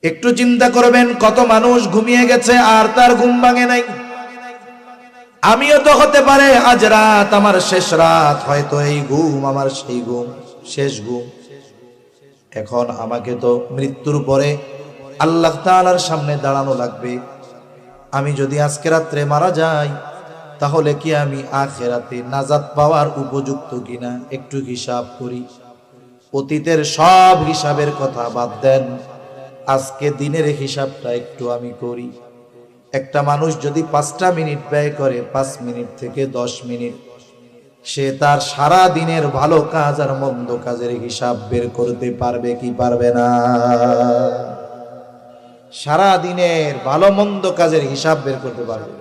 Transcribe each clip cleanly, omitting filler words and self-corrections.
একটু চিন্তা করবেন, কত মানুষ ঘুমিয়ে গেছে আর তার ঘুম ভাঙে নাই। আমিও তো হতে পারে আজ রাত আমার শেষ রাত, হয়তো এই ঘুম আমার সেই ঘুম, শেষ ঘুম। এখন আমাকে তো মৃত্যুর পরে আল্লাহ তাআলার সামনে দাঁড়ানো লাগবে। আমি যদি আজকে রাত্রে মারা যাই, তাহলে কি আমি আখিরাতে নাজাত পাওয়ার উপযুক্ত কিনা একটু হিসাব করি। অতীতের সব হিসাবের কথা বাদ দেন, আজকে দিনের হিসাবটা একটু আমি করি। একটা মানুষ যদি 5টা মিনিট ব্যয় করে, 5 মিনিট থেকে 10 মিনিট, সে তার সারা দিনের ভালো কাজ আর মন্দ কাজের হিসাব বের করতে পারবে কি পারবে না? সারা দিনের ভালো মন্দ কাজের হিসাব বের করতে পারবে।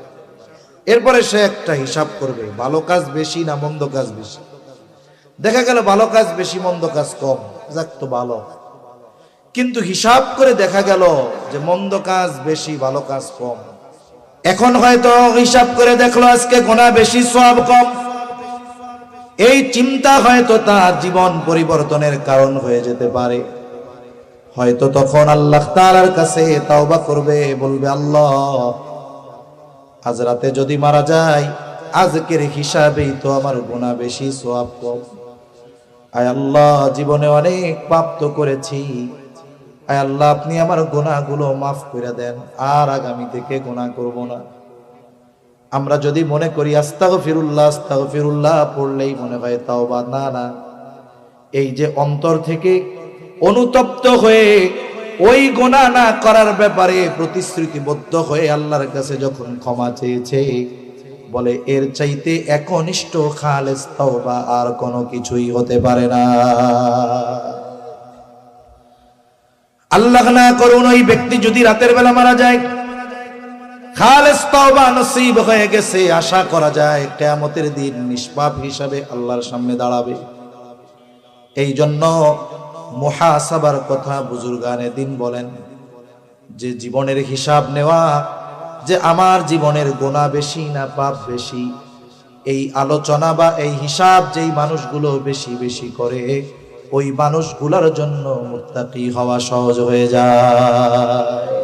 এরপরে সে একটা হিসাব করবে, ভালো কাজ বেশি না মন্দ কাজ বেশি। দেখা গেল ভালো কাজ বেশি মন্দ কাজ কম, যাক তো ভালো। কিন্তু হিসাব করে দেখা গেল যে মন্দ কাজ বেশি ভালো কাজ কম। এখন হয়তো হিসাব করে দেখলো আজকে গুনাহ বেশি সওয়াব কম। এই চিন্তা হয়তো তার জীবন পরিবর্তনের কারণ হয়ে যেতে পারে। হয়তো তখন আল্লাহ তাআলার কাছে তাওবা করবে, বলবে আল্লাহ আজ রাতে যদি মারা যায়, আজকের হিসাবেই তো আমার গুনাহ বেশি সওয়াব কম। আয় আল্লাহ, জীবনে অনেক পাপ তো করেছি, আয় আল্লাহ আপনি আমার গুনাহগুলো মাফ করে দেন, আর আগামী থেকে গুনাহ করব না। আমরা যদি মনে করি আস্তাগফিরুল্লাহ আস্তাগফিরুল্লাহ পড়লেই মনে হয় তাওবা, না না, এই যে অন্তর থেকে অনুতপ্ত হয়ে ওই গুনাহ না করার ব্যাপারে প্রতিশ্রুতিবদ্ধ হয়ে আল্লাহর কাছে যখন ক্ষমা চেয়েছে, বলে এর চাইতে একনিষ্ঠ খালেস তাওবা আর কোনো কিছুই হতে পারে না। আল্লাহ না করুন ওই ব্যক্তি যদি রাতের বেলা মারা যায়, খালেস তাওবা নসিব হয়ে গেছে, আশা করা যায় কিয়ামতের দিন নিষ্পাপ হিসাবে আল্লাহর সামনে দাঁড়াবে। এই জন্য মুহাসাবার কথা বুজুর্গানে দিন বলেন, যে জীবনের হিসাব নেওয়া, যে আমার জীবনের গুনাহ বেশি না পাপ বেশি, এই আলোচনা বা এই হিসাব যেই মানুষগুলো বেশি বেশি করে, ওই মানুষগুলোর জন্য মুত্তাকি হওয়া সহজ হয়ে যায়।